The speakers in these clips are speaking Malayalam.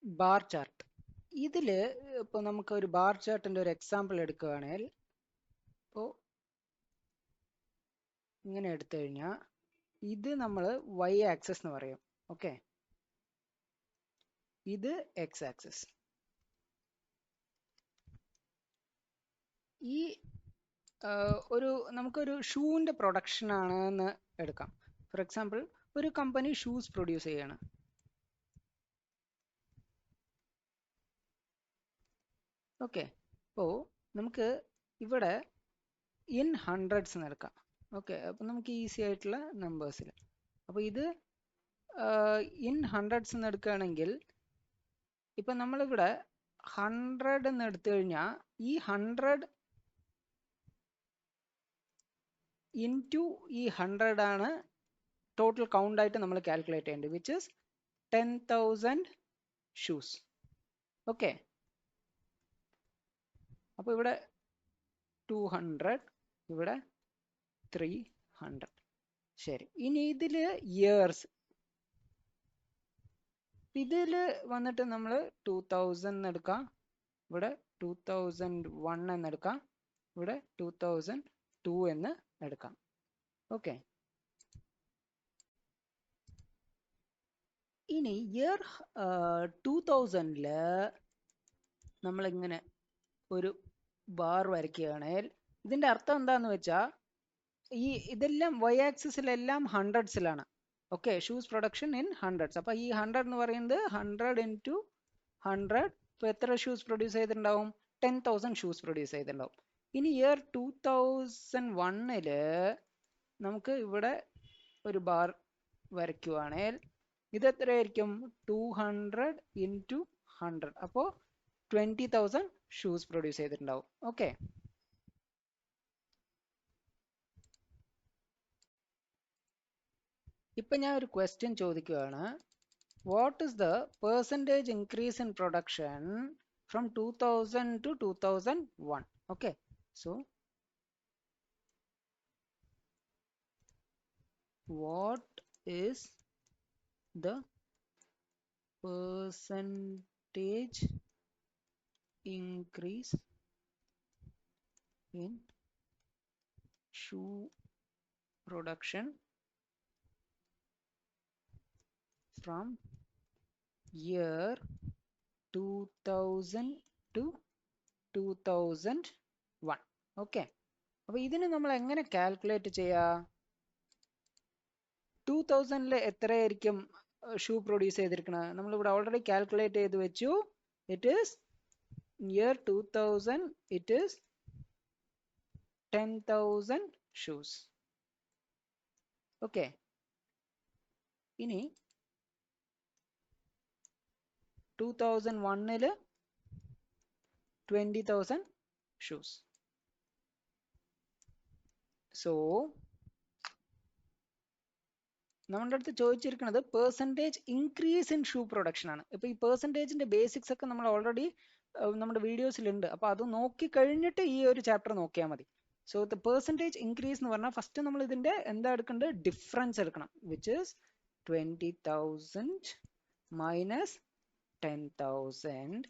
Bar chart. ഇതിൽ ഇപ്പോൾ നമുക്ക് ഒരു ബാർ ചാർട്ടിൻ്റെ ഒരു എക്സാമ്പിൾ എടുക്കുകയാണെങ്കിൽ, ഇപ്പോൾ ഇങ്ങനെ എടുത്തു കഴിഞ്ഞാൽ ഇത് നമ്മൾ y ആക്സിസ് എന്ന് പറയും. ഓക്കെ, ഇത് x ആക്സിസ്. ഈ നമുക്കൊരു ഷൂവിൻ്റെ പ്രൊഡക്ഷൻ ആണെന്ന് എടുക്കാം. ഫോർ എക്സാമ്പിൾ, ഒരു കമ്പനി ഷൂസ് പ്രൊഡ്യൂസ് ചെയ്യാണ്. ഓക്കെ, അപ്പോൾ നമുക്ക് ഇവിടെ ഇൻ ഹൺഡ്രഡ്സ് എന്ന് എടുക്കാം. ഓക്കെ, അപ്പോൾ നമുക്ക് ഈസി ആയിട്ടുള്ള നമ്പേഴ്സിൽ, അപ്പോൾ ഇത് ഇൻ ഹൺഡ്രഡ്സ് എന്ന് എടുക്കുകയാണെങ്കിൽ, ഇപ്പം നമ്മളിവിടെ 100 എന്ന് എടുത്തു കഴിഞ്ഞാൽ ഈ 100 ഇൻറ്റു ഈ 100 ആണ് ടോട്ടൽ കൗണ്ട് ആയിട്ട് നമ്മൾ കാൽക്കുലേറ്റ് ചെയ്യേണ്ടത്, വിച്ച് ഇസ് 10,000 ഷൂസ്. ഓക്കെ, അപ്പോൾ ഇവിടെ 200, ഇവിടെ 300. ശരി, ഇനി ഇതിൽ ഇയേഴ്സ്, ഇതിൽ വന്നിട്ട് നമ്മൾ 2000 എടുക്കാം, ഇവിടെ 2001 എന്ന് എടുക്കാം, ഇവിടെ 2002 എന്ന് എടുക്കാം. ഓക്കെ, ഇനി ഇയർ 2000 നമ്മളിങ്ങനെ ഒരു ബാർ വരയ്ക്കുകയാണെങ്കിൽ ഇതിൻ്റെ അർത്ഥം എന്താണെന്ന് വെച്ചാൽ ഇതെല്ലാം y ആക്സിസിലെല്ലാം ഹൺഡ്രഡ്സിലാണ്. Okay, shoes production in hundreds. അപ്പോൾ ഈ 100 എന്ന് പറയുന്നത് 100 ഇൻറ്റു 100. ഇപ്പോൾ എത്ര ഷൂസ് പ്രൊഡ്യൂസ് ചെയ്തിട്ടുണ്ടാവും? 10,000 ഷൂസ് പ്രൊഡ്യൂസ് ചെയ്തിട്ടുണ്ടാവും. ഇനി ഇയർ 2001 നമുക്ക് ഇവിടെ ഒരു ബാർ വരയ്ക്കുവാണെങ്കിൽ ഇത് എത്രയായിരിക്കും? 200 ഇൻറ്റു 100. അപ്പോൾ 20,000 ഷൂസ് പ്രൊഡ്യൂസ് ചെയ്തിട്ടുണ്ടാവും. ഓക്കെ, ഇപ്പം ഞാൻ ഒരു ക്വസ്റ്റ്യൻ ചോദിക്കുകയാണ്. What is the percentage increase in production from 2000 to 2001? Okay, so what is the percentage increase in shoe production from year 2000 to 2001? Okay, അപ്പോൾ ഇതിന് നമ്മൾ എങ്ങനെ കാൽക്കുലേറ്റ് ചെയ്യുക? 2000 എത്രയായിരിക്കും ഷൂ പ്രൊഡ്യൂസ് ചെയ്തിരിക്കുന്നത്? നമ്മളിവിടെ ഓൾറെഡി കാൽക്കുലേറ്റ് ചെയ്ത് വെച്ചു. It is here 2000, it is 10,000 shoes. Okay, ഇനി 2001 20,000 ഷൂസ്. സോ നമ്മുടെ അടുത്ത് ചോദിച്ചിരിക്കുന്നത് percentage increase in shoe production ആണ്. ഇപ്പോൾ ഈ പെർസെൻറ്റേജിൻ്റെ ബേസിക്സ് ഒക്കെ നമ്മൾ ഓൾറെഡി നമ്മുടെ വീഡിയോസിലുണ്ട്. അപ്പോൾ അത് നോക്കി കഴിഞ്ഞിട്ട് ഈ ഒരു ചാപ്റ്റർ നോക്കിയാൽ മതി. സോ ദ പെർസെൻറ്റേജ് ഇൻക്രീസ് എന്ന് പറഞ്ഞാൽ ഫസ്റ്റ് നമ്മൾ ഇതിൻ്റെ എന്താ എടുക്കേണ്ടത്? ഡിഫറൻസ് എടുക്കണം, which is 20,000 minus 10,000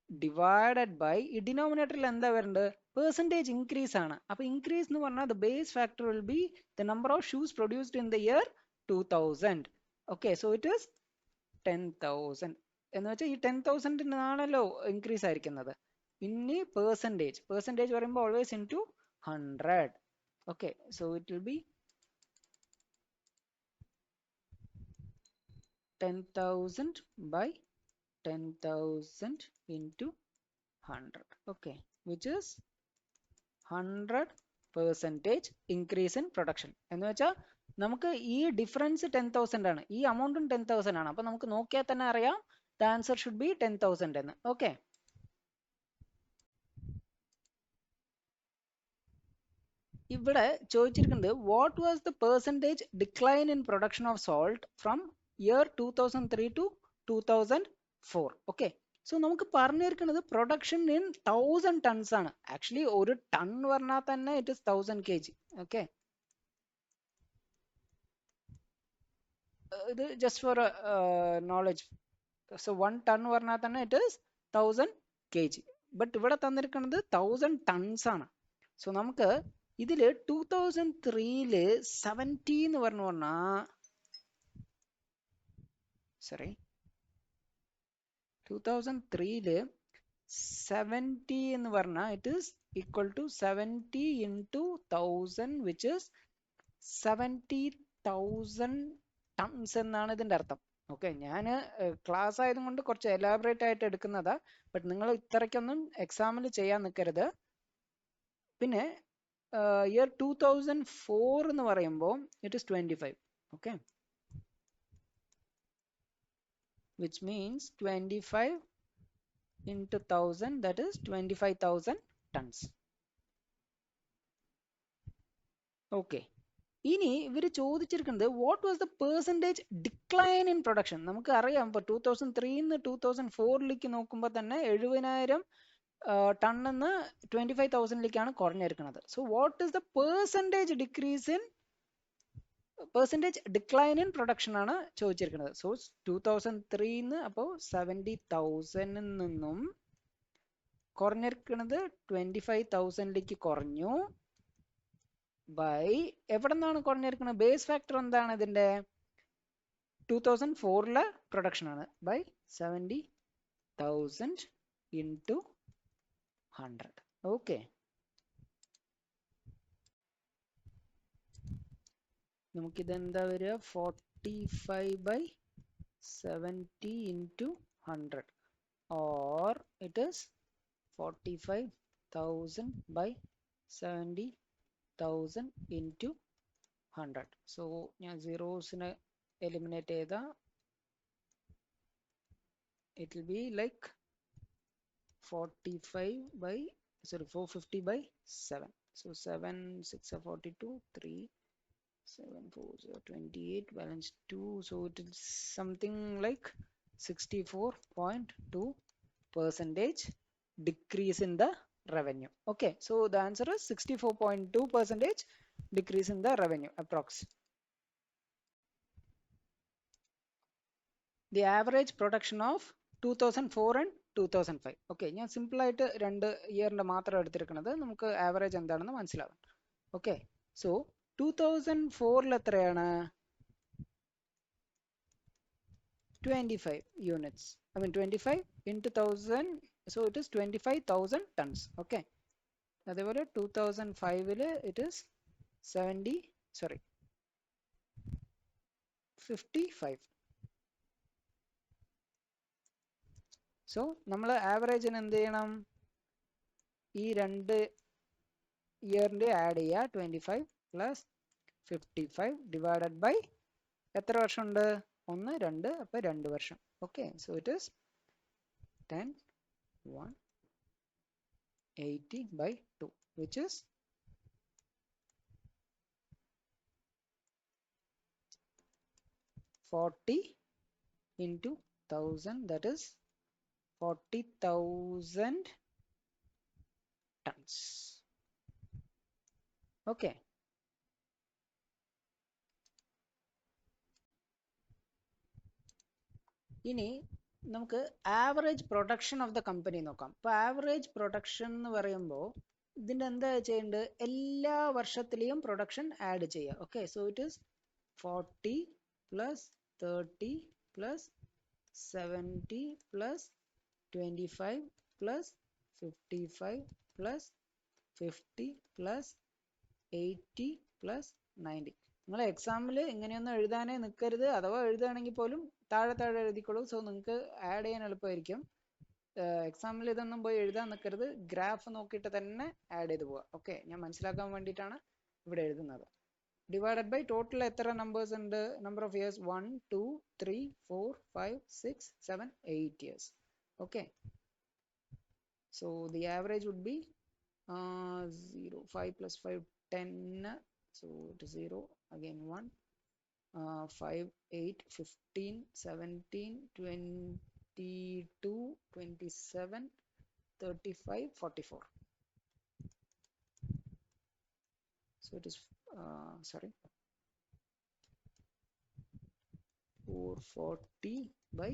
divided by ഈ ഡിനോമിനേറ്ററിൽ എന്താ വരേണ്ടത്? പെർസെൻറ്റേജ് ഇൻക്രീസ് ആണ്. അപ്പോൾ ഇൻക്രീസ് എന്ന് പറഞ്ഞാൽ the base factor will be the number of shoes produced in the year 2000. Okay, so it is 10,000 എന്ന് വെച്ചാൽ ഈ 10,000-നാണല്ലോ ഇൻക്രീസ് ആയിരിക്കുന്നത്. ഇനി പെർസെൻറ്റേജ് പറയുമ്പോൾ always into 100. Okay, so it will be 10,000 by 10,000 into 100. Okay, which is 100% increase in production. എന്ന് വെച്ചാൽ നമുക്ക് ഈ ഡിഫറൻസ് 10,000 ആണ്, ഈ അമൗണ്ടും 10,000 ആണ്. അപ്പോൾ നമുക്ക് നോക്കിയാൽ തന്നെ അറിയാം ദ ആൻസർ ഷുഡ് ബി 10,000 എന്ന്. ഓക്കെ, ഇവിടെ ചോദിച്ചിരിക്കുന്നത് what was the percentage decline in production of salt from year 2003 to 2004. Okay, so നമുക്ക് പറഞ്ഞിരിക്കുന്നത് പ്രൊഡക്ഷൻ ഇൻ 1000 ടൺസ് ആണ്. ആക്ച്വലി ഒരു ടൺ പറഞ്ഞാൽ തന്നെ ഇറ്റ് ഇസ് 1000 kg. ഓക്കെ, ഇത് just for knowledge So 1 ton പറഞ്ഞാൽ തന്നെ it is 1000 kg. But ഇവിടെ തന്നിരിക്കുന്നത് 1000 tons ആണ്. So നമുക്ക് ഇതില് 2003-ല് 70 എന്ന് പറഞ്ഞാൽ sorry 2003-ല് 70 എന്ന് പറഞ്ഞാൽ it is equal to 70 into 1000 which is 70,000 tons എന്നാണ് ഇതിന്റെ അർത്ഥം. ഓക്കെ, ഞാൻ ക്ലാസ് ആയതുകൊണ്ട് കുറച്ച് എലാബറേറ്റ് ആയിട്ട് എടുക്കുന്നതാ. ബട്ട് നിങ്ങൾ ഇത്രയ്ക്കൊന്നും എക്സാമിൽ ചെയ്യാൻ നിൽക്കരുത്. പിന്നെ ഇയർ 2004 എന്ന് പറയുമ്പോൾ it is 25. Okay, which means 25 into 1000, that is 25,000 tons. Okay, ഇനി ഇവർ ചോദിച്ചിരിക്കുന്നത് what was the percentage decline in production. നമുക്ക് അറിയാം ഇപ്പോൾ 2003-ന്ന് 2004-ലേക്ക് നോക്കുമ്പോൾ തന്നെ 70,000 ടണ്ണിന്ന് 25,000-ലേക്കാണ് കുറഞ്ഞിരിക്കുന്നത്. So what is the percentage decline in production ആണ് ചോദിച്ചിരിക്കുന്നത്. സോ 2003-ന്ന് അപ്പോൾ 70,000-ൽ നിന്നും കുറഞ്ഞിരിക്കുന്നത് 25,000-ലേക്ക് കുറഞ്ഞു ബൈ എവിടെ നിന്നാണ് കുറഞ്ഞിരിക്കുന്നത്? ബേസ് ഫാക്ടർ എന്താണ് ഇതിന്റെ? 2004-ലെ പ്രൊഡക്ഷൻ ആണ്. By 70,000 into 100. ഓക്കെ, നമുക്കിത് എന്താ വരിക? 45 by 70 into 100 or it is 45,000 by 70,000 into 100. So ഞാൻ സീറോസിനെ എലിമിനേറ്റ് ചെയ്താൽ it will be like 450 by 7. So 7 6 are 42, 3 7 4 0 28, balance 2. So it is something like 64.2% decrease in the revenue. Okay, so the answer is 64.2% decrease in the revenue approx. The average production of 2004 and 2005. Okay, ഞാൻ സിമ്പിൾ ആയിട്ട് 2 ഇയറിന്റെ മാത്രം എടുത്തിരിക്കുന്നത്, നമുക്ക് ആവറേജ് എന്താണെന്ന് മനസ്സിലാവും. ഓക്കെ, സോ 2004-ൽ എത്രയാണ്? 25 units. I mean 25 into 1000, so it is 25,000 tons. Okay, അതേപോലെ 2005-ല് it is 55. സോ നമ്മൾ ആവറേജിന് എന്ത് ചെയ്യണം? ഈ 2 ഇയറിന്റെ ആഡ് ചെയ്യുക. 25 പ്ലസ് 55 ഡിവൈഡഡ് ബൈ എത്ര വർഷമുണ്ട്? 1 2, അപ്പോൾ 2 വർഷം. Okay, so it is 10 180 by 2 which is 40 into 1000, that is 40,000 tons. Okay, ഇനി നമുക്ക് average production of the company നോക്കാം. അപ്പോൾ ആവറേജ് പ്രൊഡക്ഷൻ എന്ന് പറയുമ്പോൾ ഇതിൻ്റെ എന്താ ചെയ്യേണ്ടത്? എല്ലാ വർഷത്തിലെയും പ്രൊഡക്ഷൻ ആഡ് ചെയ്യുക. Okay, so it is 40 plus 30 plus 70 plus 25 plus 55 plus 50 plus 80 plus 90. നിങ്ങൾ എക്സാമിൽ ഇങ്ങനെയൊന്നും എഴുതാനേ നിൽക്കരുത്. അഥവാ എഴുതുകയാണെങ്കിൽ പോലും താഴെ എഴുതിക്കോളൂ. സോ നിങ്ങൾക്ക് ആഡ് ചെയ്യാൻ എളുപ്പമായിരിക്കും. എക്സാമിൽ ഇതൊന്നും പോയി എഴുതാൻ നിൽക്കരുത്. ഗ്രാഫ് നോക്കിയിട്ട് തന്നെ ആഡ് ചെയ്ത് പോവുക. ഓക്കെ, ഞാൻ മനസ്സിലാക്കാൻ വേണ്ടിയിട്ടാണ് ഇവിടെ എഴുതുന്നത്. ഡിവൈഡഡ് ബൈ ടോട്ടൽ എത്ര നമ്പേഴ്സ് ഉണ്ട്? Number of years 1 2 3 4 5 6 7 8 years. Okay, so the average would be 0 5 plus 5 10, so it is 0 again 1 5 8 15 17 22 27 35 44. So it is sorry 440 by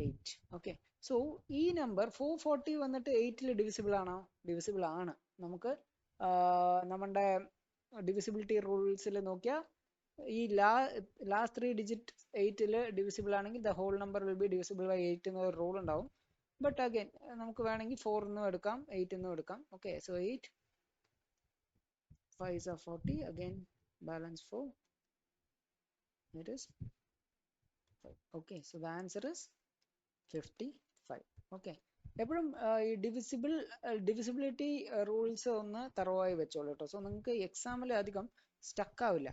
8. Okay, so ഈ നമ്പർ 440 വന്നിട്ട് 8ൽ ഡിവിസിബിൾ ആണോ? ഡിവിസിബിൾ ആണ്. നമുക്ക് നമ്മുടെ ഡിവിസിബിലിറ്റി റൂൾസിൽ നോക്കിയാൽ ഈ ലാസ്റ്റ് 3 ഡിജിറ്റ് 8ൽ ഡിവിസിബിൾ ആണെങ്കിൽ the whole number will be divisible by 8 എന്ന ഒരു റൂൾ ഉണ്ടാവും. ബട്ട് അഗൈൻ നമുക്ക് വേണമെങ്കിൽ 4 എന്നും എടുക്കാം 8 എന്നും എടുക്കാം. Okay, so 8 5 are 40, again balance 4, it is 5. Okay, so the answer is 55. Okay, എപ്പോഴും ഈ ഡിവിസിബിലിറ്റി റൂൾസ് ഒന്ന് തറവായി വെച്ചോളൂ കേട്ടോ. സോ നിങ്ങൾക്ക് എക്സാമിൽ അധികം സ്റ്റക്ക് ആവില്ല.